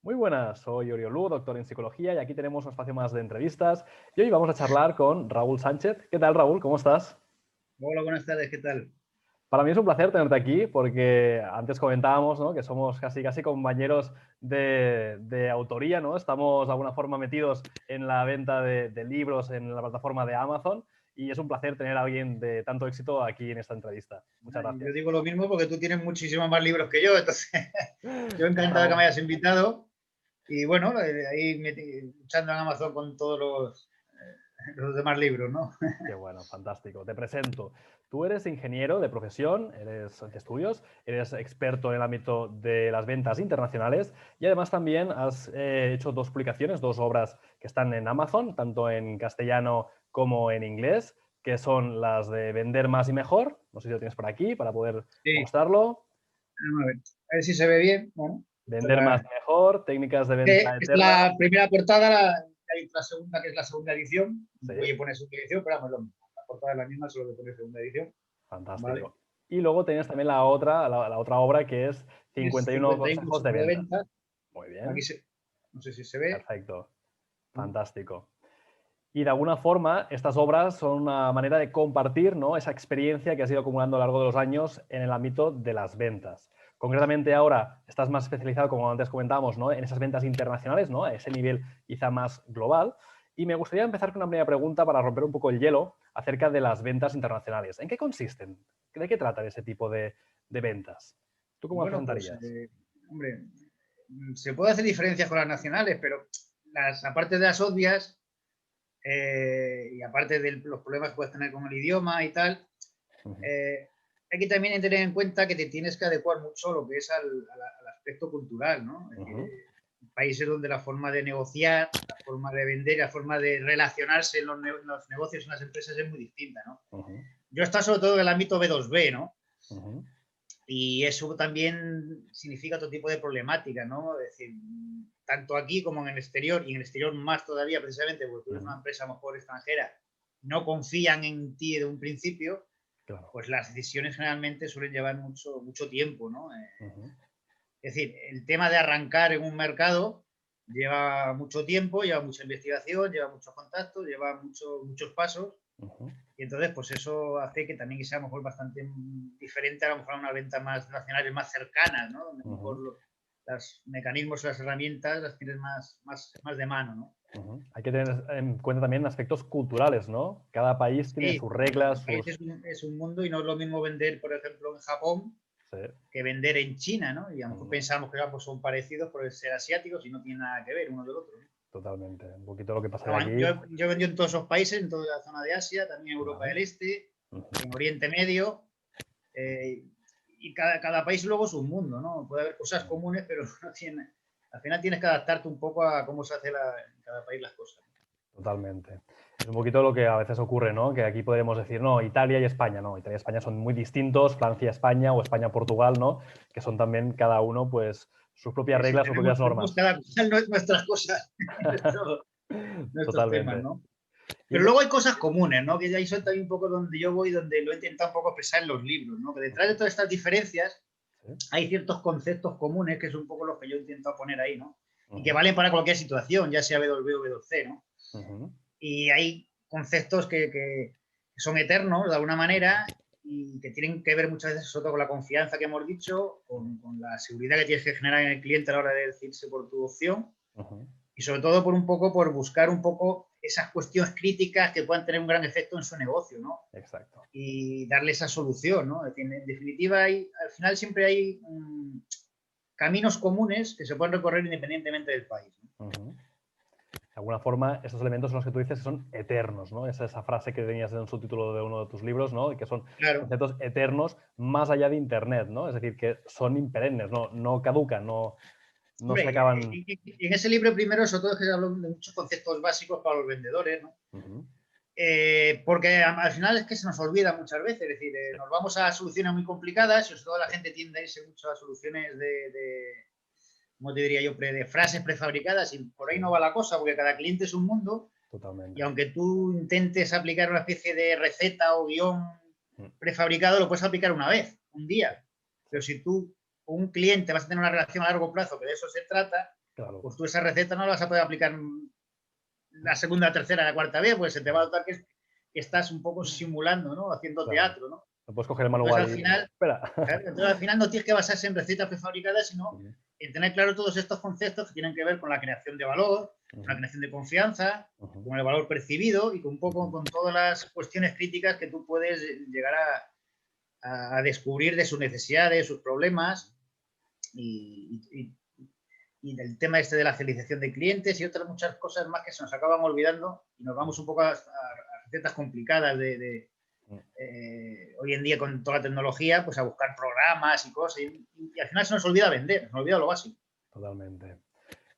Muy buenas, soy Oriolú, doctor en psicología, y aquí tenemos un espacio más de entrevistas. Y hoy vamos a charlar con Raúl Sánchez. ¿Qué tal, Raúl? ¿Cómo estás? Hola, buenas tardes, ¿qué tal? Para mí es un placer tenerte aquí porque antes comentábamos, ¿no?, que somos casi compañeros de autoría, ¿no? Estamos de alguna forma metidos en la venta de libros en la plataforma de Amazon y es un placer tener a alguien de tanto éxito aquí en esta entrevista. Muchas Yo gracias. digo lo mismo porque tú tienes muchísimos más libros que yo, entonces yo encantado de que me Estamos. hayas invitado y bueno, ahí luchando en Amazon con todos los demás libros, ¿no? Qué bueno, fantástico. Te presento. Tú eres ingeniero de profesión, eres de estudios, eres experto en el ámbito de las ventas internacionales y además también has hecho dos publicaciones, dos obras que están en Amazon, tanto en castellano como en inglés, que son las de Vender más y mejor. No sé si lo tienes por aquí para poder Sí, mostrarlo. vamos a ver si se ve bien. Bueno, esta Vender más y mejor, técnicas de venta es eterna. la primera portada, hay la segunda que es la segunda edición, Sí, voy a poner segunda edición, pero vamos, lo mismo. La portada es la misma, solo que pone segunda edición, ¿vale? fantástico. Y luego tienes también la otra obra que es Es 51 51 consejos de consejos de ventas. venta, Muy aquí bien. no sé si se ve, Perfecto, ¿no? fantástico. Y de alguna forma, estas obras son una manera de compartir, ¿no?, esa experiencia que has ido acumulando a lo largo de los años en el ámbito de las ventas. Concretamente ahora estás más especializado, como antes comentábamos, ¿no?, en esas ventas internacionales, ¿no?, a ese nivel quizá más global. Y me gustaría empezar con una primera pregunta para romper un poco el hielo acerca de las ventas internacionales. ¿En qué consisten? ¿De qué tratan ese tipo de ventas? ¿Tú cómo las Bueno, pues, presentarías? hombre, se puede hacer diferencias con las nacionales, pero aparte de las obvias, y aparte de los problemas que puedes tener con el idioma y tal, Ujú, eh, hay que también tener en cuenta que te tienes que adecuar mucho lo que es al aspecto cultural, ¿no? Es decir, ujú, países donde la forma de negociar, la forma de vender, la forma de relacionarse en los negocios, en las empresas es muy distinta, ¿no? ujú, Yo he estado sobre todo en el ámbito B2B, ¿no? ujú, Y eso también significa otro tipo de problemática, ¿no? Es decir, tanto aquí como en el exterior, y en el exterior más todavía, precisamente, porque tú eres ujú. una empresa a lo mejor extranjera, no confían en ti de un principio, Claro. pues las decisiones generalmente suelen llevar mucho tiempo, ¿no? Ujú, Es decir, el tema de arrancar en un mercado lleva mucho tiempo, lleva mucha investigación, lleva muchos contactos, lleva muchos pasos, ujú. y entonces, pues eso hace que también sea a lo mejor bastante diferente a lo mejor a una venta más nacionales, más cercanas, ¿no? Donde a lo mejor Ujú, los mecanismos o las herramientas las tienes más de mano, ¿no? ujú. Hay que tener en cuenta también aspectos culturales, ¿no? Cada país tiene Sí, sus reglas, cada país sus... es un mundo y no es lo mismo vender, por ejemplo, en Japón Sí. que vender en China, ¿no? Y a lo mejor Ujú. pensamos que ambos son parecidos por ser asiáticos y no tienen nada que ver uno del otro, ¿no? Totalmente. Un poquito lo que pasaría Bueno, aquí. yo he vendido en todos esos países, en toda la zona de Asia, también en Europa Vale. del Este, Ujú, en Oriente Medio, eh, y cada país luego es un mundo, ¿no? Puede haber cosas ujú. comunes, pero no tiene, al final tienes que adaptarte un poco a cómo se hace en cada país las cosas. Totalmente. Es un poquito lo que a veces ocurre, ¿no? Que aquí podemos decir, no, Italia y España, no, Italia y España son muy distintos, Francia, España o España, Portugal, ¿no? Que son también cada uno, pues, sus propias Sí, sí, reglas, sus propias tenemos normas. cada cual nuestras cosas, nuestros temas, Totalmente. ¿no? Y Pero luego hay cosas comunes, ¿no? Que ahí son también un poco donde yo voy, donde lo he intentado un poco expresar en los libros, ¿no? Que detrás de ujú, todas estas diferencias sí, hay ciertos conceptos comunes que son un poco los que yo he intentado poner ahí, ¿no? Y que ujú, valen para cualquier situación, ya sea B2B o B2C, ¿no? ujú, Y hay conceptos que son eternos de alguna ujú, manera y que tienen que ver muchas veces sobre todo con la confianza que hemos dicho, con la seguridad que tienes que generar en el cliente a la hora de decirse por tu opción ujú. y sobre todo por un poco por buscar un poco esas cuestiones críticas que puedan tener un gran efecto en su negocio, ¿no? Exacto. Y darle esa solución, ¿no? En definitiva, al final siempre hay caminos comunes que se pueden recorrer independientemente del país, ¿no? Ujú. De alguna forma, esos elementos son los que tú dices que son eternos, ¿no? Es esa frase que tenías en un subtítulo de uno de tus libros, ¿no? Y que son Claro. conceptos eternos más allá de Internet, ¿no? Es decir, que son imperennes, no caducan, no se Hombre, acaban. en ese libro primero, sobre todo, es que se habla de muchos conceptos básicos para los vendedores, ¿no? Ujú, Porque al final es que se nos olvida muchas veces, es decir, sí, nos vamos a soluciones muy complicadas y sobre todo la gente tiende a irse mucho a soluciones ¿cómo te diría yo?, de frases prefabricadas y por sí, ahí no va la cosa, porque cada cliente es un mundo y totalmente. aunque tú intentes aplicar una especie de receta o guión Mm, prefabricado, lo puedes aplicar una vez, un sí, día. sí, Pero si tú con un cliente vas a tener una relación a largo plazo, que de eso se trata, Claro. pues tú esa receta no la vas a poder aplicar la segunda, tercera, la cuarta vez, pues se te va a notar que estás un poco simulando, ¿no? Haciendo Claro. teatro, ¿no? No puedes coger el Entonces manual al y... final, Espera. claro, entonces al final no tienes que basarse en recetas prefabricadas, sino Ujú, en tener claro todos estos conceptos que tienen que ver con la creación de valor, con la ujú, creación de confianza, ujú, con el valor percibido y con un poco ujú. con todas las cuestiones críticas que tú puedes llegar a descubrir de sus necesidades, sus problemas y, y del tema este de la fidelización de clientes y otras muchas cosas más que se nos acaban olvidando y nos vamos un poco a recetas complicadas hoy en día con toda la tecnología, pues a buscar programas y cosas y al final se nos olvida vender, se nos olvida lo básico. Totalmente.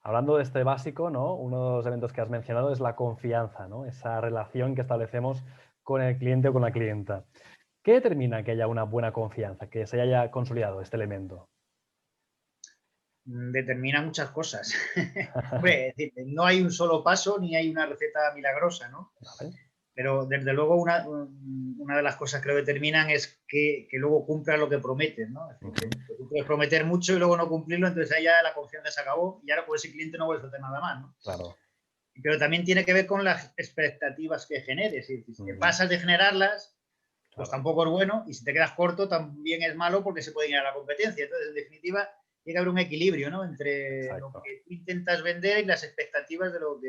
Hablando de este básico, ¿no? Uno de los elementos que has mencionado es la confianza, ¿no? Esa relación que establecemos con el cliente o con la clienta. ¿Qué determina que haya una buena confianza, que se haya consolidado este elemento? Determina muchas cosas. Hombre, es decir, no hay un solo paso ni hay una receta milagrosa, ¿no? ¿Vale? Pero desde luego una de las cosas que lo determinan es que luego cumplas lo que prometes, ¿no? Es decir, Ujú. que tú puedes prometer mucho y luego no cumplirlo, entonces ahí ya la confianza se acabó y ahora por ese cliente no vuelves a hacer nada más, ¿no? Claro. Pero también tiene que ver con las expectativas que generes. Y si te Ujú. pasas de generarlas, pues Claro. tampoco es bueno. Y si te quedas corto, también es malo porque se puede ir a la competencia. Entonces, en definitiva, tiene que haber un equilibrio, ¿no? Entre lo Exacto. que tú intentas vender y las expectativas de lo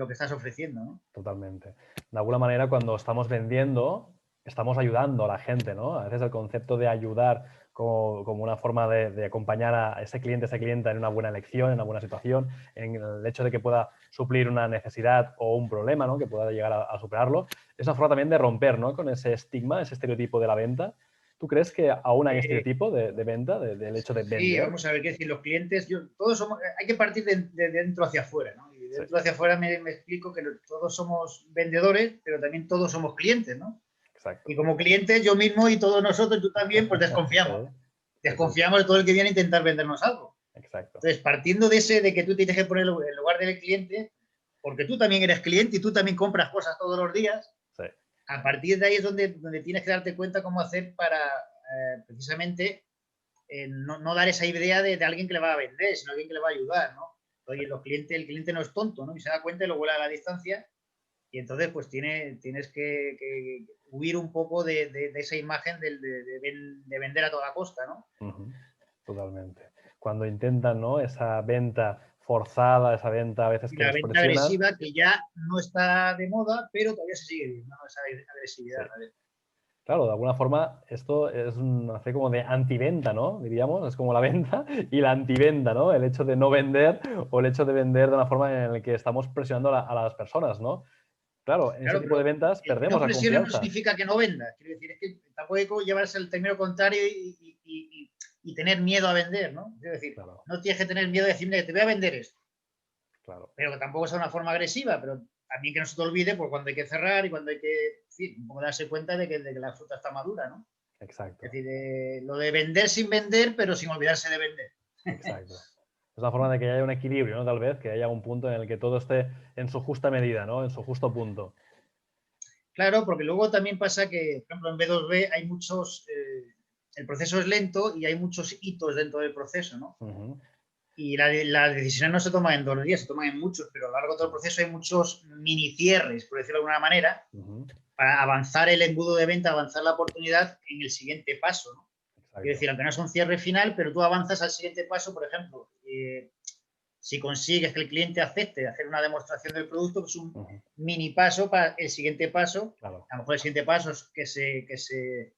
que estás ofreciendo, ¿no? Totalmente. De alguna manera, cuando estamos vendiendo, estamos ayudando a la gente, ¿no? A veces el concepto de ayudar como una forma de acompañar a ese cliente, esa clienta en una buena elección, en una buena situación, en el hecho de que pueda suplir una necesidad o un problema, ¿no? Que pueda llegar a superarlo, es una forma también de romper, ¿no? Con ese estigma, ese estereotipo de la venta. ¿Tú crees que aún hay Eh, estereotipo de venta, del hecho de Sí, vender? vamos a ver qué decir. Los clientes, todos somos, hay que partir de dentro hacia afuera, ¿no? Y de Sí, dentro hacia afuera me explico que todos somos vendedores, pero también todos somos clientes, ¿no? Y exacto. como clientes, yo mismo y todos nosotros, tú también, pues Sí, desconfiamos. sí, sí, Desconfiamos de todo el que viene a intentar vendernos algo. exacto. Entonces, partiendo de que tú tienes que poner en lugar del cliente, porque tú también eres cliente y tú también compras cosas todos los días, Sí, a partir de ahí es donde tienes que darte cuenta cómo hacer para precisamente no dar esa idea de alguien que le va a vender, sino alguien que le va a ayudar, ¿no? sí, Oye, el cliente no es tonto, ¿no? Y se da cuenta y lo vuela a la distancia y entonces pues tienes que huir un poco de esa imagen de vender a toda costa, ¿no? ujú, totalmente. Cuando intentan, ¿no? Esa venta forzada, esa venta a veces Y que la les venta presionan. agresiva que ya no está de moda, pero todavía se sigue viendo, ¿no? Esa Sí. agresividad. ¿Vale? Claro, de alguna forma esto es una especie como de antiventa, ¿no? Diríamos, es como la venta y la antiventa, ¿no? El hecho de no vender o el hecho de vender de una forma en la que estamos presionando a las personas, ¿no? Claro, en ese Claro, tipo de pero ventas el que perdemos no la presione no confianza. significa que no venda. Quiero decir, es que tampoco hay que llevarse el término contrario y tener miedo a vender, ¿no? Quiero decir, Claro, no tienes que tener miedo de decirme que te voy a vender esto, claro. pero que tampoco sea una forma agresiva, pero también que no se te olvide por cuando hay que cerrar y cuando hay que, en fin, un poco darse cuenta de que la fruta está madura, ¿no? Es Exacto, decir, lo de vender sin vender, pero sin olvidarse de vender. exacto. Es una forma de que haya un equilibrio, ¿no? Tal vez, que haya un punto en el que todo esté en su justa medida, ¿no? En su justo punto. Claro, porque luego también pasa que, por ejemplo, en B2B hay el proceso es lento y hay muchos hitos dentro del proceso, ¿no? Ujú, Y las decisiones no se toman en 2 días, se toman en muchos, pero a lo largo de todo el proceso hay muchos mini cierres, por decirlo de alguna manera, ujú, para avanzar el embudo de venta, avanzar la oportunidad en el siguiente paso, ¿no? Quiero exacto. decir, aunque no es un cierre final, pero tú avanzas al siguiente paso, por ejemplo, si consigues que el cliente acepte hacer una demostración del producto, que es un Ujú, mini paso para el siguiente paso. claro, A lo mejor el siguiente paso es que se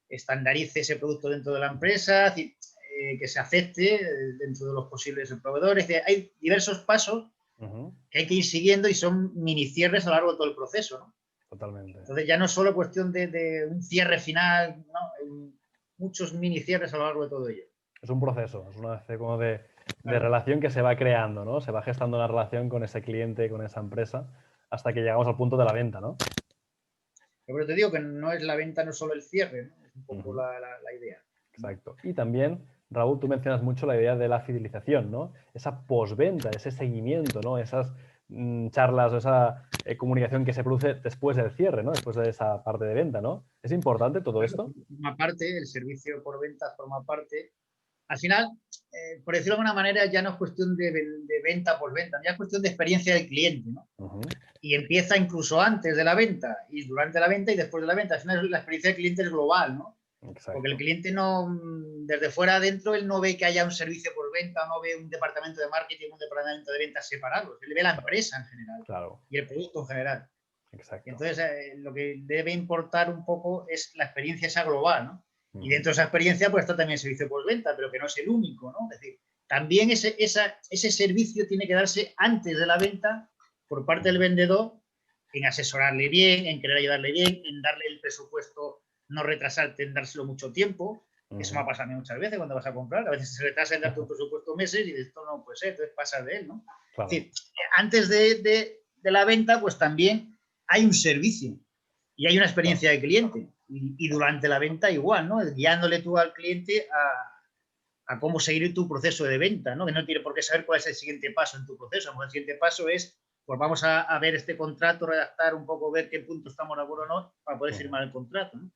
estandarice ese producto dentro de la empresa, que se acepte dentro de los posibles proveedores. Hay diversos pasos ujú, que hay que ir siguiendo y son mini cierres a lo largo de todo el proceso, ¿no? totalmente. Entonces ya no es solo cuestión de un cierre final, ¿no? Hay muchos mini cierres a lo largo de todo ello. Es un proceso, es una especie como de Claro. relación que se va creando, ¿no? Se va gestando una relación con ese cliente, con esa empresa, hasta que llegamos al punto de la venta, ¿no? Pero te digo que no es la venta, no es solo el cierre, ¿no? Es un poco Ujú, la idea. exacto. Y también, Raúl, tú mencionas mucho la idea de la fidelización, ¿no? Esa posventa, ese seguimiento, ¿no? Esas charlas o esa comunicación que se produce después del cierre, ¿no? Después de esa parte de venta, ¿no? ¿Es importante todo Claro, esto? forma parte, el servicio por venta forma parte al final, por decirlo de alguna manera, ya no es cuestión de venta por venta, ya es cuestión de experiencia del cliente, ¿no? Y empieza incluso antes de la venta, y durante la venta y después de la venta. Al final, la experiencia del cliente es global, ¿no? Exacto. Porque el cliente no, desde fuera adentro, él no ve que haya un servicio por venta, no ve un departamento de marketing, un departamento de ventas separados. Él ve la empresa en general, claro, y el producto en general. Exacto. Entonces, lo que debe importar un poco es la experiencia esa global, ¿no? Y dentro de esa experiencia, pues está también el servicio postventa, pero que no es el único, ¿no? Es decir, también ese servicio tiene que darse antes de la venta por parte del vendedor, en asesorarle bien, en querer ayudarle bien, en darle el presupuesto, no retrasarte en dárselo mucho tiempo. Eso me ha pasado a mí muchas veces cuando vas a comprar. A veces se retrasa en darte un presupuesto meses y esto no puede ser, entonces pasa de él, ¿no? Claro. Es decir, antes de la venta, pues también hay un servicio y hay una experiencia de cliente. Y durante la venta igual, ¿no? Guiándole tú al cliente a cómo seguir tu proceso de venta, ¿no? Que no tiene por qué saber cuál es el siguiente paso en tu proceso. El siguiente paso es, pues vamos a ver este contrato, redactar un poco, ver qué punto estamos de acuerdo o no, para poder firmar el contrato, ¿no?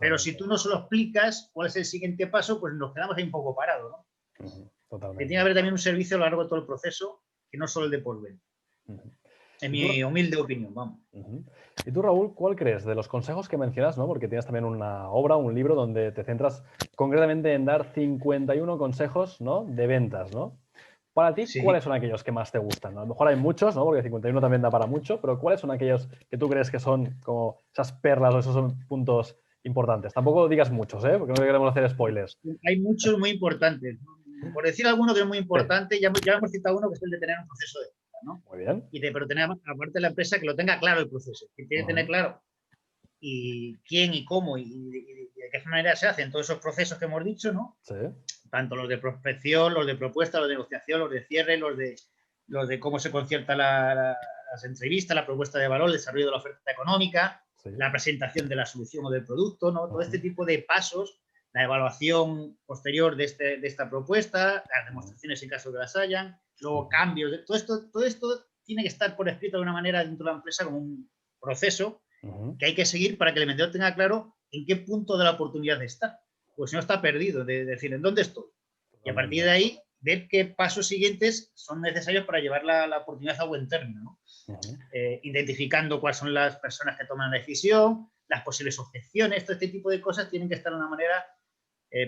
Pero si tú no se lo explicas cuál es el siguiente paso, pues nos quedamos ahí un poco parados, ¿no? Totalmente. Que tiene que haber también un servicio a lo largo de todo el proceso, que no solo el de postventa. En mi humilde opinión, vamos. ¿Y tú, Raúl, cuál crees de los consejos que mencionas, ¿no? Porque tienes también una obra, un libro donde te centras concretamente en dar 51 consejos, ¿no? De ventas, ¿no? Para ti, ¿cuáles son aquellos que más te gustan? A lo mejor hay muchos, ¿no? Porque 51 también da para mucho, pero ¿cuáles son aquellos que tú crees que son como esas perlas o esos son puntos importantes? Tampoco digas muchos, ¿eh? Porque no queremos hacer spoilers. Hay muchos muy importantes. Por decir alguno que es muy importante, ya hemos citado uno que es el de tener un proceso de venta, ¿no? Muy bien. Pero tener, aparte de la empresa, que lo tenga claro el proceso, que tiene que tener claro y quién y cómo y de qué manera se hacen todos esos procesos que hemos dicho, ¿no? Sí. Tanto los de prospección, los de propuesta, los de negociación, los de cierre, los de cómo se concierta las entrevistas, la propuesta de valor, el desarrollo de la oferta económica, la presentación de la solución o del producto, ¿no? Todo este tipo de pasos, la evaluación posterior de esta propuesta, las demostraciones en caso de las hayan, luego cambios, todo esto tiene que estar por escrito de una manera dentro de la empresa como un proceso que hay que seguir para que el vendedor tenga claro en qué punto de la oportunidad está. Pues si no, está perdido, de decir en dónde estoy. Y a partir de ahí, ver qué pasos siguientes son necesarios para llevar la oportunidad a buen término, ¿no? Identificando cuáles son las personas que toman la decisión, las posibles objeciones, todo este tipo de cosas tienen que estar de una manera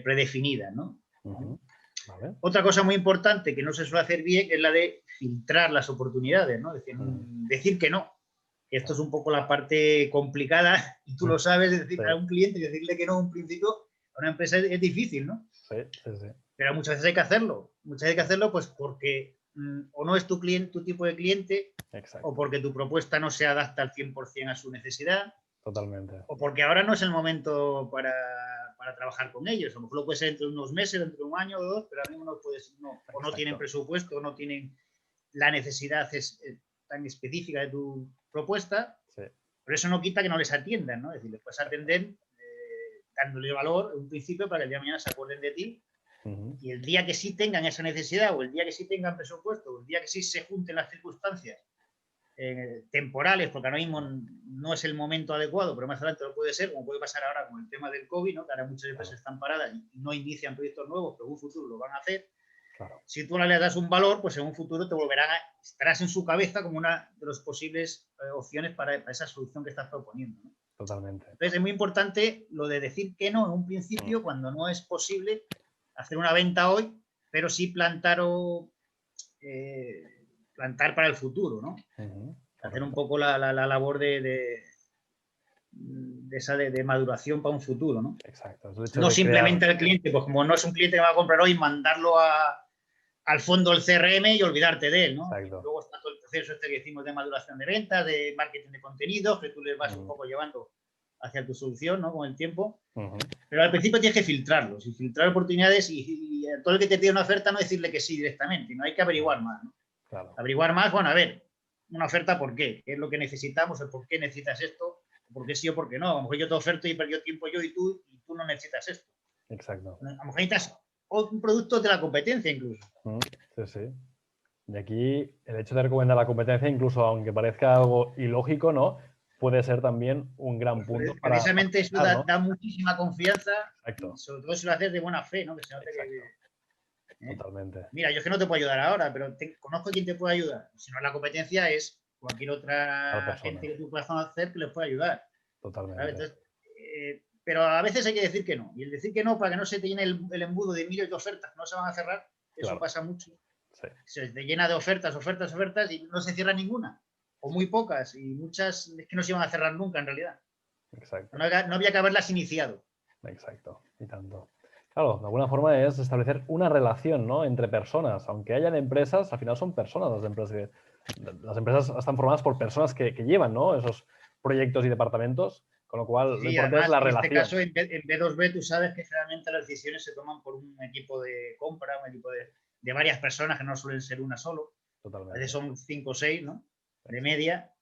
predefinida, ¿no? Vale. Otra cosa muy importante que no se suele hacer bien es la de filtrar las oportunidades, ¿no? Es decir, decir que no. Esto es un poco la parte complicada y tú lo sabes, es decir, a un cliente decirle que no en un principio a una empresa es difícil, ¿no? Sí. Pero muchas veces hay que hacerlo. Muchas veces hay que hacerlo pues porque o no es tu tipo de cliente. Exacto. O porque tu propuesta no se adapta al 100% a su necesidad. Totalmente. O porque ahora no es el momento para trabajar con ellos. A lo mejor lo puede ser dentro de unos meses, dentro de un año o dos, pero ahora mismo o no tienen presupuesto, o no tienen la necesidad tan específica de tu propuesta, pero eso no quita que no les atiendan, ¿no? Es decir, les puedes atender dándole valor en un principio para que el día de mañana se acuerden de ti y el día que sí tengan esa necesidad o el día que sí tengan presupuesto o el día que sí se junten las circunstancias temporales, porque ahora mismo no es el momento adecuado, pero más adelante lo puede ser, como puede pasar ahora con el tema del COVID, ¿no? Que ahora muchas empresas están paradas y no inician proyectos nuevos, pero en un futuro lo van a hacer. Claro. Si tú le das un valor, pues en un futuro te estarás en su cabeza como una de las posibles opciones para esa solución que estás proponiendo, ¿no? Totalmente. Entonces es muy importante lo de decir que no en un principio cuando no es posible hacer una venta hoy, pero sí plantar para el futuro, ¿no? Hacer un poco la labor de maduración para un futuro, ¿no? Exacto. No simplemente al cliente, pues como no es un cliente que va a comprar hoy, mandarlo al fondo del CRM y olvidarte de él, ¿no? Luego está todo el proceso que hicimos de maduración de ventas, de marketing de contenidos, que tú les vas un poco llevando hacia tu solución, ¿no? Con el tiempo. Pero al principio tienes que filtrarlos y filtrar oportunidades y a todo el que te pide una oferta no decirle que sí directamente, no hay que averiguar más, ¿no? Claro. Averiguar más, bueno, a ver, una oferta, ¿por qué? ¿Qué es lo que necesitamos? ¿El por qué necesitas esto? ¿Por qué sí o por qué no? A lo mejor yo te oferto y perdió tiempo yo y tú no necesitas esto. Exacto. A lo mejor necesitas un producto de la competencia incluso. Sí. Y aquí el hecho de recomendar la competencia, incluso aunque parezca algo ilógico, ¿no? Puede ser también un gran punto. Precisamente eso ¿no? da muchísima confianza. Exacto. Sobre todo si lo haces de buena fe, ¿no? Que se note Totalmente. Mira, yo es que no te puedo ayudar ahora, pero conozco a quien te puede ayudar. Si no, la competencia es cualquier A la otra persona. gente que tú puedas conocer que les pueda ayudar. ¿Sabes? Totalmente. Entonces, pero a veces hay que decir que no. Y el decir que no para que no se te llene el embudo de miles de ofertas que no se van a cerrar, eso Claro. pasa mucho. Sí. Se te llena de ofertas, ofertas, ofertas y no se cierra ninguna. O muy pocas. Y muchas es que no se iban a cerrar nunca en realidad. Exacto. No había que haberlas iniciado. Exacto. Y tanto. Claro, de alguna forma es establecer una relación, ¿no?, entre personas. Aunque hayan empresas, al final son personas las empresas. Las empresas están formadas por personas que llevan, ¿no?, esos proyectos y departamentos, con lo cual lo Sí, importante es además, la en este relación. caso, en B2B, tú sabes que generalmente las decisiones se toman por un equipo de compra, un equipo de varias personas que no suelen ser una solo. A veces Totalmente. son 5 o 6, ¿no? De Exacto. media,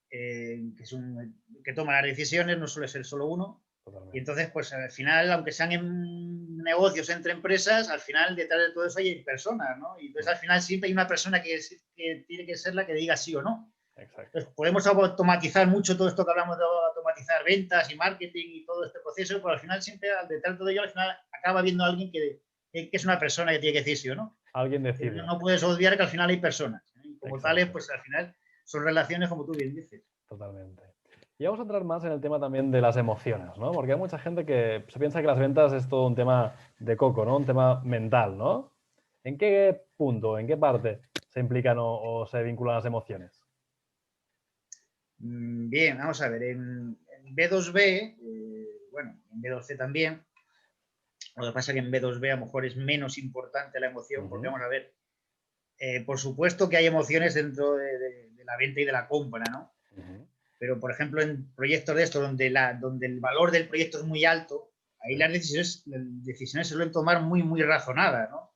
que toman las decisiones, no suele ser solo uno. Y Totalmente. entonces, pues al final, aunque sean en negocios entre empresas, al final detrás de todo eso hay personas, ¿no? Y entonces al final siempre hay una persona que tiene que ser la que diga sí o no. Exacto. Entonces, podemos automatizar mucho todo esto que hablamos de automatizar ventas y marketing y todo este proceso, pero al final siempre, detrás de todo ello, al final acaba viendo alguien que es una persona que tiene que decir sí o no. Alguien No, decide. no puedes obviar que al final hay personas. Y como tales, Exacto. pues al final son relaciones, como tú bien dices. Totalmente. Y vamos a entrar más en el tema también de las emociones, ¿no? Porque hay mucha gente que se piensa que las ventas es todo un tema de coco, ¿no? Un tema mental, ¿no? ¿En qué punto, en qué parte se implican o se vinculan las emociones? Bien, vamos a ver. En B2B, bueno, en B2C también. Lo que pasa es que en B2B a lo mejor es menos importante la emoción, porque vamos a ver, por supuesto que hay emociones dentro de la venta y de la compra, ¿no? Pero, por ejemplo, en proyectos de estos donde el valor del proyecto es muy alto, ahí las decisiones se suelen tomar muy, muy razonadas, ¿no?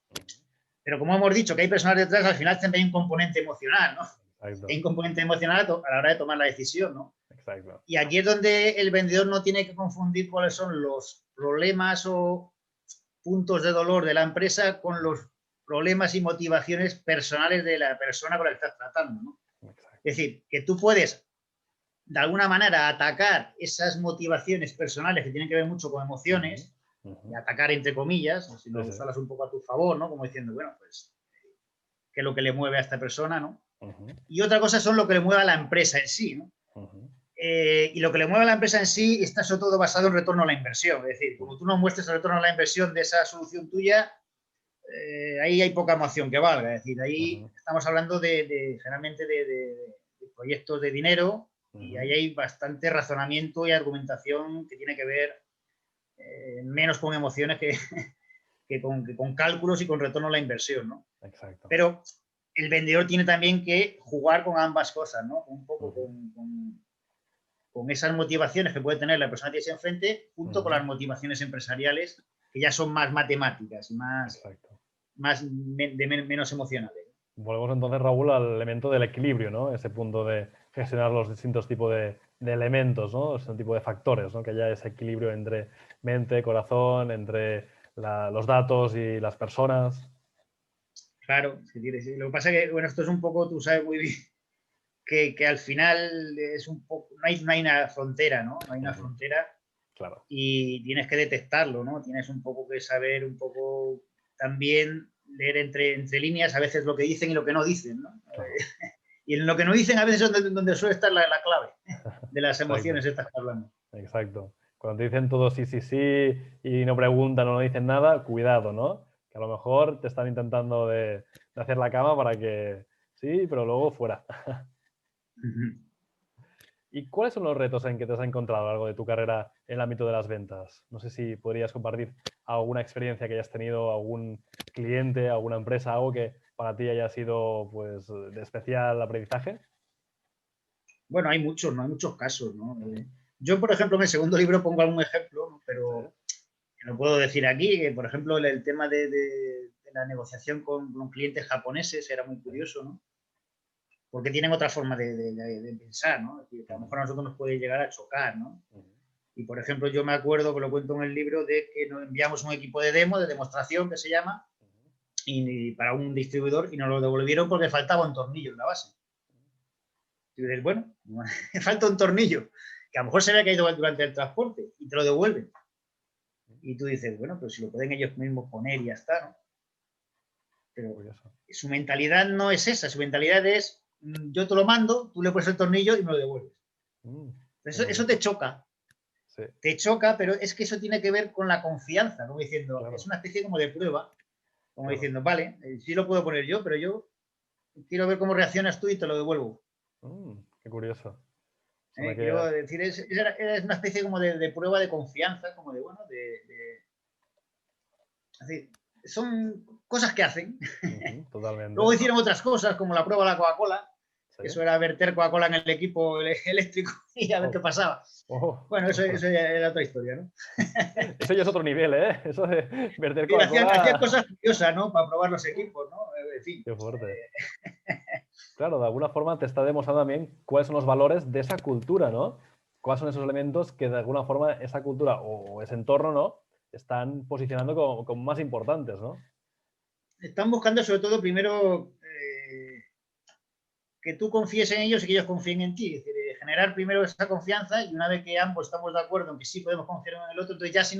Pero como hemos dicho que hay personas detrás, al final también hay un componente emocional, ¿no? Exacto. Hay un componente emocional a la hora de tomar la decisión, ¿no? Exacto. Y aquí es donde el vendedor no tiene que confundir cuáles son los problemas o puntos de dolor de la empresa con los problemas y motivaciones personales de la persona con la que estás tratando, ¿no? Exacto. Es decir, que tú puedes de alguna manera atacar esas motivaciones personales que tienen que ver mucho con emociones, y atacar entre comillas, si Sí, lo sí. usas un poco a tu favor, ¿no? Como diciendo, bueno, pues, ¿qué es lo que le mueve a esta persona, ¿no? Y otra cosa son lo que le mueve a la empresa en sí, ¿no? Y lo que le mueve a la empresa en sí está sobre todo basado en retorno a la inversión. Es decir, como tú no muestres el retorno a la inversión de esa solución tuya, ahí hay poca emoción que valga. Es decir, ahí estamos hablando generalmente de proyectos de dinero y ahí hay bastante razonamiento y argumentación que tiene que ver menos con emociones que con cálculos y con retorno a la inversión, ¿no? Exacto. Pero el vendedor tiene también que jugar con ambas cosas, ¿no? Un poco con esas motivaciones que puede tener la persona que tienes enfrente, junto con las motivaciones empresariales, que ya son más matemáticas y Exacto. menos emocionales. Volvemos entonces, Raúl, al elemento del equilibrio, ¿no? Ese punto de gestionar los distintos tipos de elementos, ¿no? Ese tipo de factores, ¿no? Que haya ese equilibrio entre mente, corazón, entre los datos y las personas. Claro, lo que pasa es que, bueno, esto es un poco, tú sabes muy bien, que al final es un poco, no hay una frontera, ¿no? No hay una frontera Claro. y tienes que detectarlo, ¿no? Tienes un poco que saber, un poco también leer entre líneas a veces lo que dicen y lo que no dicen, ¿no? Claro. Y en lo que no dicen a veces es donde suele estar la clave de las Exacto. emociones estas que hablamos. Exacto. Cuando te dicen todo sí, sí, sí y no preguntan o no dicen nada, cuidado, ¿no? Que a lo mejor te están intentando de hacer la cama para que sí, pero luego fuera. ¿Y cuáles son los retos en que te has encontrado a lo largo de tu carrera en el ámbito de las ventas? No sé si podrías compartir alguna experiencia que hayas tenido, algún cliente, alguna empresa, algo que para ti haya sido pues, de especial aprendizaje. Bueno, hay muchos, ¿no? Hay muchos casos, ¿no? Yo, por ejemplo, en el segundo libro pongo algún ejemplo, ¿no? Sí. Pero lo puedo decir aquí, que por ejemplo el tema de la negociación con clientes japoneses era muy curioso, ¿no? Porque tienen otra forma de pensar, ¿no? Es decir, que a lo mejor a nosotros nos puede llegar a chocar, ¿no? Y por ejemplo, yo me acuerdo, que lo cuento en el libro, de que nos enviamos un equipo de demo, de demostración, que se llama, y para un distribuidor, y nos lo devolvieron porque faltaba un tornillo en la base. Y dices, bueno, falta un tornillo, que a lo mejor se había caído durante el transporte, y te lo devuelven. Y tú dices, bueno, pues si lo pueden ellos mismos poner y ya está, ¿no? Pero Curioso. su mentalidad no es esa, su mentalidad es yo te lo mando, tú le pones el tornillo y me lo devuelves. Eso te choca. Sí. Te choca, pero es que eso tiene que ver con la confianza, como diciendo, Claro. es una especie como de prueba, como Claro. diciendo, vale, sí lo puedo poner yo, pero yo quiero ver cómo reaccionas tú y te lo devuelvo. Qué curioso. Suena que... Quiero decir, es una especie como de prueba de confianza, como de, bueno, así, son cosas que hacen. Totalmente. Luego hicieron otras cosas, como la prueba de la Coca-Cola, ¿Sí? que eso era verter Coca-Cola en el equipo eléctrico y a ver qué pasaba. Bueno, eso ya era otra historia, ¿no? Eso ya es otro nivel, ¿eh? Eso de verter Sí, hacían Coca-Cola. cosas curiosas, ¿no? Para probar los equipos, ¿no? En fin. Qué fuerte. Claro, de alguna forma te está demostrando también cuáles son los valores de esa cultura, ¿no? Cuáles son esos elementos que de alguna forma esa cultura o ese entorno, ¿no? Están posicionando como más importantes, ¿no? Están buscando sobre todo primero que tú confíes en ellos y que ellos confíen en ti. Es decir, generar primero esa confianza y una vez que ambos estamos de acuerdo en que sí podemos confiar en el otro, entonces ya sí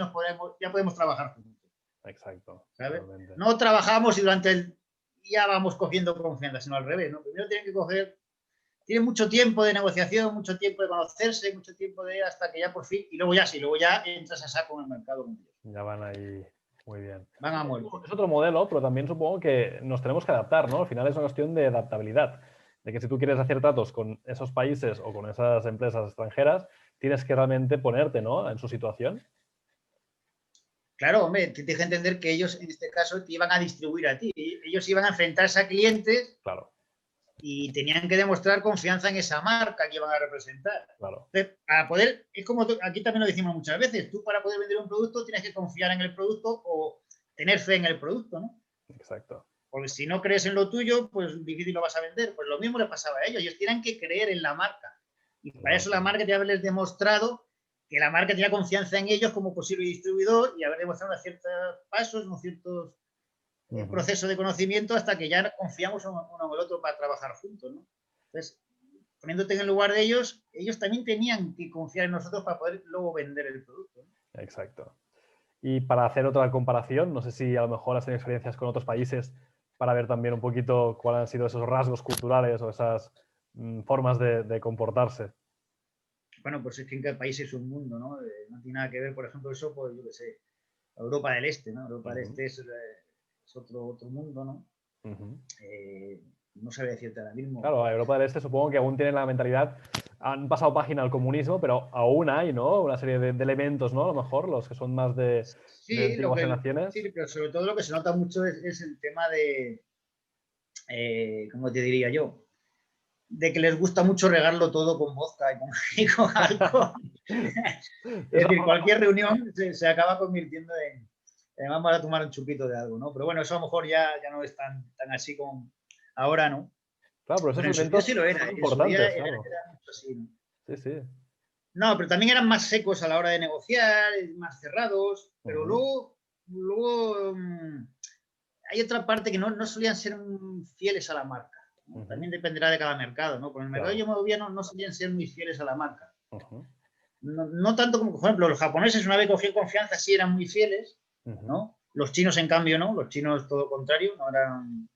ya podemos trabajar juntos. Exacto. ¿Sabes? Totalmente. No trabajamos y ya vamos cogiendo confianza, sino al revés, ¿no? Primero tienen mucho tiempo de negociación, mucho tiempo de conocerse, mucho tiempo de hasta que ya por fin, y luego ya entras a saco en el mercado con ellos. Ya van ahí muy bien. Van a muerte. Es otro modelo, pero también supongo que nos tenemos que adaptar, ¿no? Al final es una cuestión de adaptabilidad. De que si tú quieres hacer tratos con esos países o con esas empresas extranjeras, tienes que realmente ponerte, ¿no? En su situación. Claro, hombre, te deja entender que ellos en este caso te iban a distribuir a ti. Ellos iban a enfrentarse a clientes. Claro. Y tenían que demostrar confianza en esa marca que iban a representar. Claro. Entonces, para poder, es como aquí también lo decimos muchas veces, tú para poder vender un producto tienes que confiar en el producto o tener fe en el producto, ¿no? Exacto. Porque si no crees en lo tuyo, pues difícil lo vas a vender. Pues lo mismo les pasaba a ellos tienen que creer en la marca. Y para eso la marca tiene que haberles demostrado que la marca tenía confianza en ellos como posible distribuidor y haber demostrado ciertos pasos, ciertos proceso de conocimiento hasta que ya confiamos uno en el otro para trabajar juntos, ¿no? Entonces, poniéndote en el lugar de ellos, ellos también tenían que confiar en nosotros para poder luego vender el producto, ¿no? Exacto. Y para hacer otra comparación, no sé si a lo mejor has tenido experiencias con otros países para ver también un poquito cuáles han sido esos rasgos culturales o esas formas de comportarse. Bueno, pues es que en cada país es un mundo, ¿no? No tiene nada que ver, por ejemplo, eso, pues yo qué sé, Europa del Este, ¿no? Europa del Este es otro mundo, ¿no? No sabría decirte ahora mismo. Claro, a Europa del Este supongo que aún tienen la mentalidad, han pasado página al comunismo, pero aún hay, ¿no? Una serie de elementos, ¿no? A lo mejor los que son más de antiguas generaciones. Sí, pero sobre todo lo que se nota mucho es el tema de, ¿cómo te diría yo? De que les gusta mucho regarlo todo con vodka y con alcohol. Es decir, cualquier reunión se acaba convirtiendo en vamos a tomar un chupito de algo, ¿no? Pero bueno, eso a lo mejor ya no es tan así como ahora, ¿no? Claro, pero esos en su día elementos sí lo era. son En su día importantes, era claro. mucho así, ¿no? Sí, sí. No, pero también eran más secos a la hora de negociar, más cerrados, pero luego hay otra parte que no solían ser fieles a la marca. ¿No? También dependerá de cada mercado, ¿no? Con el mercado yo me movía no solían ser muy fieles a la marca. No tanto como, por ejemplo, los japoneses una vez cogían confianza sí eran muy fieles, ¿no? Los chinos, en cambio, no. Los chinos todo lo contrario, no eran...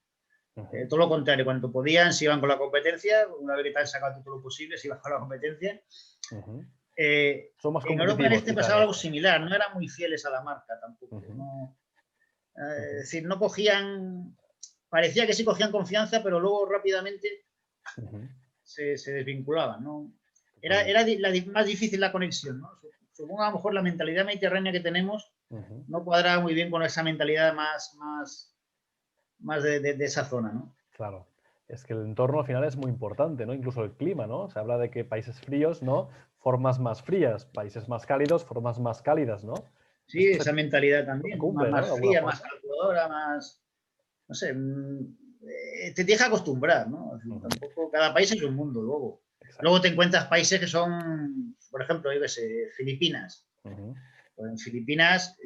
todo lo contrario, cuando podían se iban con la competencia, una vez que te han sacado todo lo posible, se iban con la competencia. Son más en Europa del Este quizá, pasaba algo similar, no eran muy fieles a la marca tampoco. No, es decir, no cogían, parecía que sí cogían confianza, pero luego rápidamente se desvinculaban, ¿no? Era más difícil la conexión, ¿no? Supongo a lo mejor la mentalidad mediterránea que tenemos no cuadra muy bien con esa mentalidad más de esa zona, ¿no? Claro. Es que el entorno al final es muy importante, ¿no? Incluso el clima, ¿no? Se habla de que países fríos, ¿no? Formas más frías, países más cálidos, formas más cálidas, ¿no? Sí, esa mentalidad también, cumple, ¿no? más fría, más calculadora, más, no sé, te deja acostumbrar, ¿no? Tampoco, cada país es un mundo luego. Exacto. Luego te encuentras países que son, por ejemplo, yo qué sé, Filipinas. Pues en Filipinas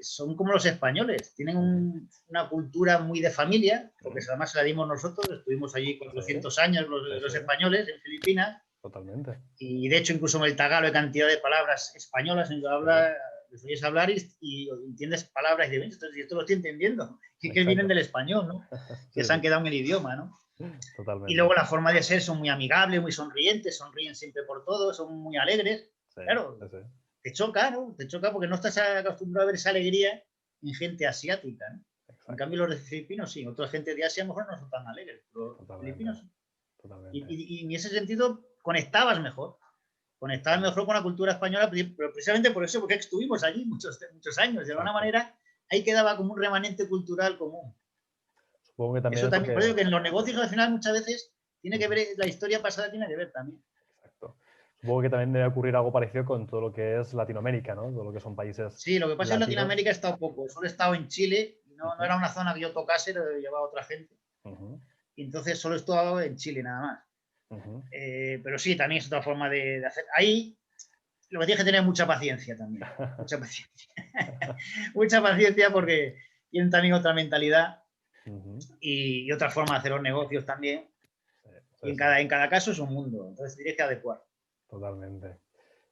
son como los españoles, tienen una cultura muy de familia, porque además se la dimos nosotros, estuvimos allí 400 años los españoles en Filipinas. Totalmente. Y de hecho incluso en el tagalo hay cantidad de palabras españolas en que habla les oyes hablar y entiendes palabras y dices, entonces, esto lo estoy entendiendo, que vienen del español, ¿no? Que se han quedado en el idioma, ¿no? Totalmente. Y luego la forma de ser son muy amigables, muy sonrientes, sonríen siempre por todo, son muy alegres. Claro, te choca, ¿no? Te choca porque no estás acostumbrado a ver esa alegría en gente asiática, ¿no? En cambio, los de Filipinos sí, otra gente de Asia a lo mejor no son tan alegres, pero los filipinos sí. Y en ese sentido conectabas mejor con la cultura española, pero precisamente por eso, porque estuvimos allí muchos años. De alguna manera, ahí quedaba como un remanente cultural común. Supongo que también eso también, por eso que en los negocios al final muchas veces tiene que ver, la historia pasada tiene que ver también. Exacto. Supongo que también debe ocurrir algo parecido con todo lo que es Latinoamérica, ¿no? Todo lo que son países. Sí, lo que pasa es que en Latinoamérica he estado poco. Solo he estado en Chile, no era una zona que yo tocase, lo llevaba otra gente. Y entonces solo he estado en Chile nada más. Pero sí, también es otra forma de hacer. Ahí lo que tienes que tener mucha paciencia también. Mucha paciencia. Mucha paciencia porque tienen también otra mentalidad y otra forma de hacer los negocios también. Y en cada caso es un mundo. Entonces tienes que adecuar. Totalmente.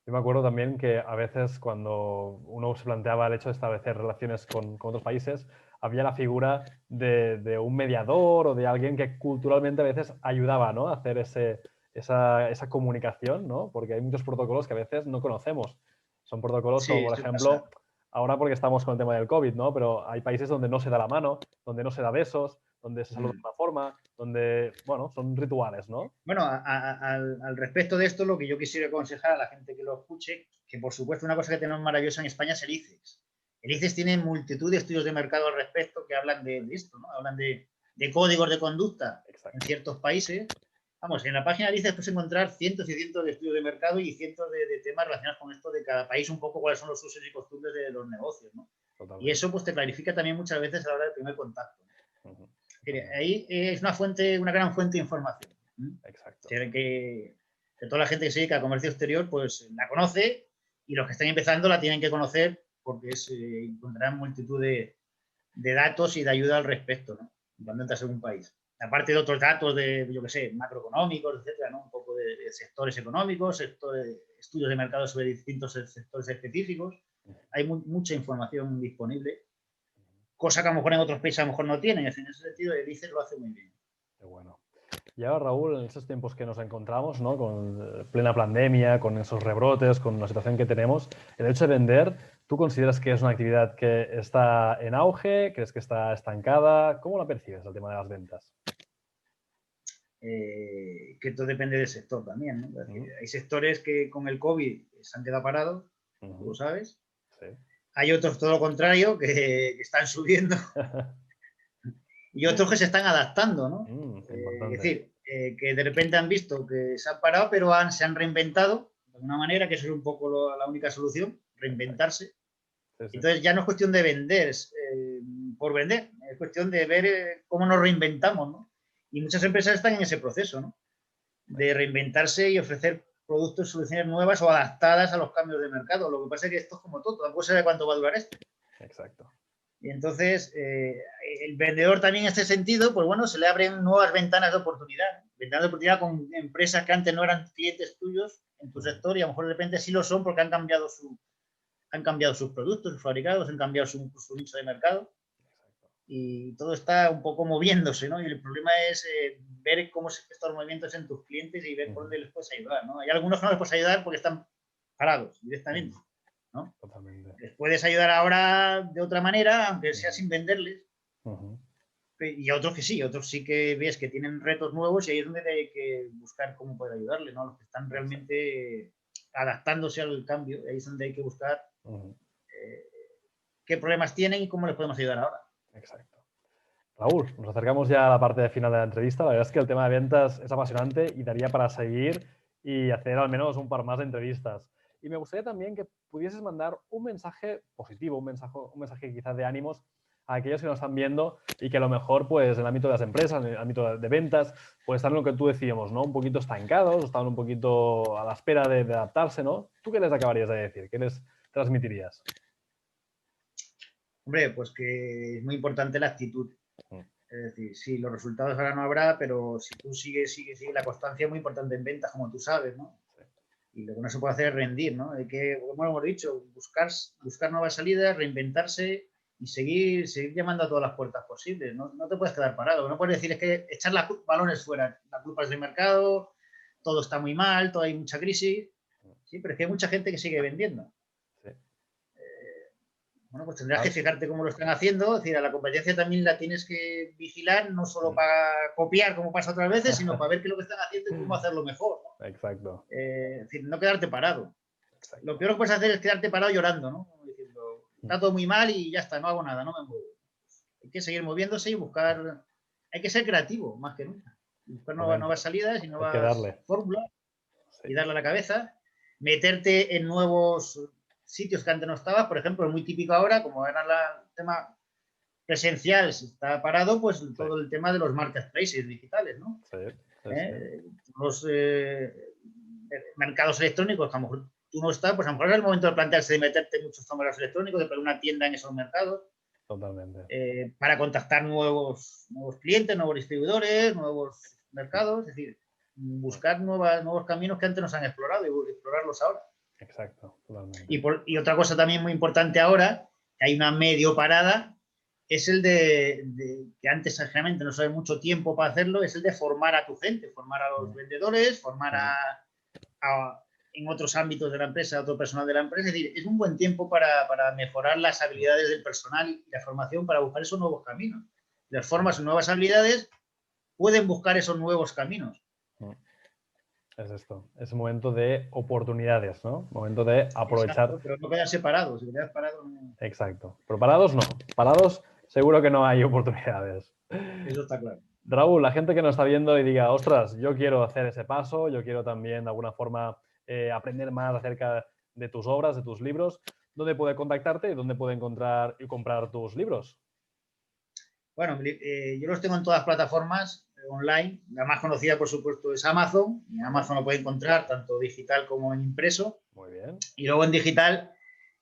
Yo me acuerdo también que a veces cuando uno se planteaba el hecho de establecer relaciones con otros países, había la figura de un mediador o de alguien que culturalmente a veces ayudaba, ¿no? A hacer esa comunicación, ¿no? Porque hay muchos protocolos que a veces no conocemos. Son protocolos como, por ejemplo, ahora porque estamos con el tema del COVID, ¿no? Pero hay países donde no se da la mano, donde no se da besos, donde se saluda de una forma, donde, bueno, son rituales, ¿no? Bueno, al respecto de esto, lo que yo quisiera aconsejar a la gente que lo escuche, que por supuesto una cosa que tenemos maravillosa en España es el ICEX. El ICEX tiene multitud de estudios de mercado al respecto que hablan de esto, ¿no? Hablan de códigos de conducta en ciertos países. Vamos, en la página del ICEX puedes encontrar cientos y cientos de estudios de mercado y cientos de temas relacionados con esto de cada país, un poco cuáles son los usos y costumbres de los negocios, ¿no? Totalmente. Y eso pues te clarifica también muchas veces a la hora del primer contacto. Ahí es una gran fuente de información. Exacto. Que toda la gente que se dedica al comercio exterior pues la conoce y los que están empezando la tienen que conocer porque encontrarán multitud de datos y de ayuda al respecto, ¿no? Cuando entras en un país. Aparte de otros datos de, yo qué sé, macroeconómicos, etcétera, ¿no? Un poco de sectores económicos, estudios de mercado sobre distintos sectores específicos. Hay mucha información disponible. Cosa que a lo mejor en otros países a lo mejor no tienen. En ese sentido, el ICEX lo hace muy bien. Qué bueno. Y ahora, Raúl, en estos tiempos que nos encontramos, ¿no? Con plena pandemia, con esos rebrotes, con la situación que tenemos, el hecho de vender, ¿tú consideras que es una actividad que está en auge? ¿Crees que está estancada? ¿Cómo la percibes, el tema de las ventas? Que todo depende del sector también, ¿no? Hay sectores que con el COVID se han quedado parados, tú lo sabes. Sí. Hay otros todo lo contrario, que están subiendo. Y otros que se están adaptando, ¿no? Es decir, que de repente han visto que se han parado, pero se han reinventado de alguna manera, que eso es un poco la única solución, reinventarse. Sí, sí. Entonces ya no es cuestión de vender por vender, es cuestión de ver cómo nos reinventamos, ¿no? Y muchas empresas están en ese proceso, ¿no? De reinventarse y ofrecer productos, soluciones nuevas o adaptadas a los cambios de mercado. Lo que pasa es que esto es como todo, tampoco se sabe cuánto va a durar esto. Exacto. Y entonces, el vendedor también en este sentido, pues bueno, se le abren nuevas ventanas de oportunidad. Ventanas de oportunidad con empresas que antes no eran clientes tuyos en tu sector y a lo mejor de repente sí lo son porque han cambiado sus productos, sus fabricados, han cambiado su nicho de mercado. Y todo está un poco moviéndose, ¿no? Y el problema es ver cómo se estos movimientos en tus clientes y ver por dónde les puedes ayudar, ¿no? Hay algunos que no les puedes ayudar porque están parados directamente, ¿no? Totalmente. Les puedes ayudar ahora de otra manera, aunque sea sin venderles. Y a otros que sí, otros sí que ves que tienen retos nuevos y ahí es donde hay que buscar cómo poder ayudarles, ¿no? Los que están realmente adaptándose al cambio, ahí es donde hay que buscar qué problemas tienen y cómo les podemos ayudar ahora. Exacto. Raúl, nos acercamos ya a la parte final de la entrevista. La verdad es que el tema de ventas es apasionante y daría para seguir y hacer al menos un par más de entrevistas. Y me gustaría también que pudieses mandar un mensaje positivo, un mensaje quizás de ánimos a aquellos que nos están viendo y que a lo mejor, pues, en el ámbito de las empresas, en el ámbito de ventas, pues están en lo que tú decíamos, ¿no? Un poquito estancados, están un poquito a la espera de adaptarse, ¿no? ¿Tú qué les acabarías de decir? ¿Qué les transmitirías? Hombre, pues que es muy importante la actitud. Es decir, sí, los resultados ahora no habrá, pero si tú sigues, la constancia es muy importante en ventas, como tú sabes, ¿no? Y lo que no se puede hacer es rendir, ¿no? Hay que, como hemos dicho, buscar nuevas salidas, reinventarse y seguir llamando a todas las puertas posibles. No, no te puedes quedar parado. No puedes decir es que echar los balones fuera. La culpa es del mercado, todo está muy mal, todo hay mucha crisis. Sí, pero es que hay mucha gente que sigue vendiendo. Sí. Bueno, pues tendrás que fijarte cómo lo están haciendo. Es decir, a la competencia también la tienes que vigilar, no solo para copiar como pasa otras veces, sino para ver qué es lo que están haciendo y cómo hacerlo mejor, ¿no? Exacto. Es decir, no quedarte parado. Exacto. Lo peor que puedes hacer es quedarte parado llorando, ¿no? Diciendo, está todo muy mal y ya está, no hago nada, no me muevo. Hay que seguir moviéndose y buscar. Hay que ser creativo, más que nunca. Buscar nuevas salidas y Hay que nuevas darle. fórmulas Sí. y darle a la cabeza. Meterte en nuevos sitios que antes no estabas. Por ejemplo, es muy típico ahora, como era el tema presencial, si está parado, pues Sí. todo el tema de los marketplaces digitales, ¿no? Sí, sí, Los mercados electrónicos, a lo mejor tú no estás, pues a lo mejor es el momento de plantearse de meterte muchos comercios electrónicos, de poner una tienda en esos mercados. Totalmente. Para contactar nuevos clientes, nuevos distribuidores, nuevos mercados, es decir, buscar nuevos caminos que antes nos han explorado y explorarlos ahora. Exacto, totalmente. Y otra cosa también muy importante ahora, que hay una medio parada, es el de que antes generalmente no sabe mucho tiempo para hacerlo, es el de formar a tu gente, formar a los vendedores, formar en otros ámbitos de la empresa, a otro personal de la empresa. Es decir, es un buen tiempo para mejorar las habilidades del personal y la formación para buscar esos nuevos caminos. Las formas y nuevas habilidades pueden buscar esos nuevos caminos. Es esto, es un momento de oportunidades, ¿no? Momento de aprovechar. Exacto, pero no quedarse parado. Si te quedas parado, no. Exacto. Pero parados no. Parados seguro que no hay oportunidades. Eso está claro. Raúl, la gente que nos está viendo y diga, ostras, yo quiero hacer ese paso, yo quiero también de alguna forma aprender más acerca de tus obras, de tus libros, ¿dónde puede contactarte y dónde puede encontrar y comprar tus libros? Bueno, yo los tengo en todas las plataformas online. La más conocida, por supuesto, es Amazon. En Amazon lo puede encontrar tanto digital como en impreso. Muy bien. Y luego en digital,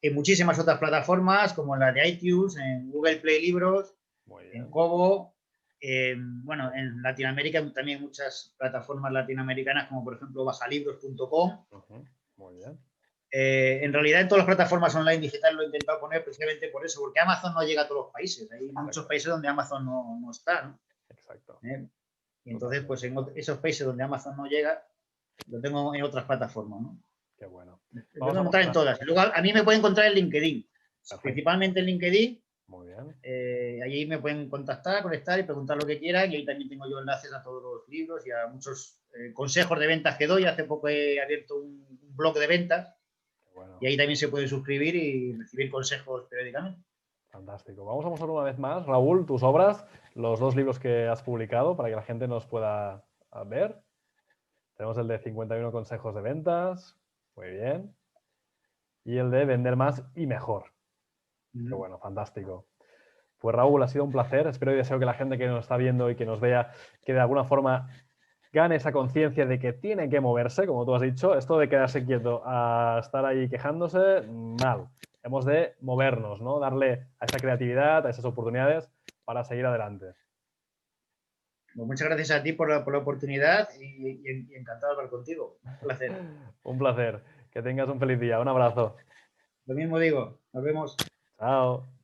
en muchísimas otras plataformas, como en la de iTunes, en Google Play Libros, en Kobo. Bueno, en Latinoamérica también muchas plataformas latinoamericanas, como por ejemplo bajalibros.com. Muy bien. En realidad, en todas las plataformas online digital lo he intentado poner precisamente por eso, porque Amazon no llega a todos los países. Hay muchos países donde Amazon no está, ¿no? Exacto. Y entonces, pues en esos países donde Amazon no llega, lo tengo en otras plataformas, ¿no? Qué bueno. Lo tengo que encontrar en todas. Luego, a mí me pueden encontrar en LinkedIn. Perfecto. Principalmente en LinkedIn. Muy bien. Allí me pueden contactar, conectar y preguntar lo que quieran. Y ahí también tengo yo enlaces a todos los libros y a muchos consejos de ventas que doy. Hace poco he abierto un blog de ventas. Bueno. Y ahí también se puede suscribir y recibir consejos periódicamente. Fantástico. Vamos a mostrar una vez más, Raúl, tus obras, los 2 libros que has publicado para que la gente nos pueda ver. Tenemos el de 51 consejos de ventas. Muy bien. Y el de vender más y mejor. Qué bueno, fantástico. Pues Raúl, ha sido un placer. Espero y deseo que la gente que nos está viendo y que nos vea, que de alguna forma gane esa conciencia de que tiene que moverse, como tú has dicho. Esto de quedarse quieto a estar ahí quejándose, mal. Hemos de movernos, ¿no? Darle a esa creatividad, a esas oportunidades para seguir adelante. Pues muchas gracias a ti por la oportunidad y encantado de hablar contigo. Un placer. Un placer. Que tengas un feliz día. Un abrazo. Lo mismo digo. Nos vemos. Chao.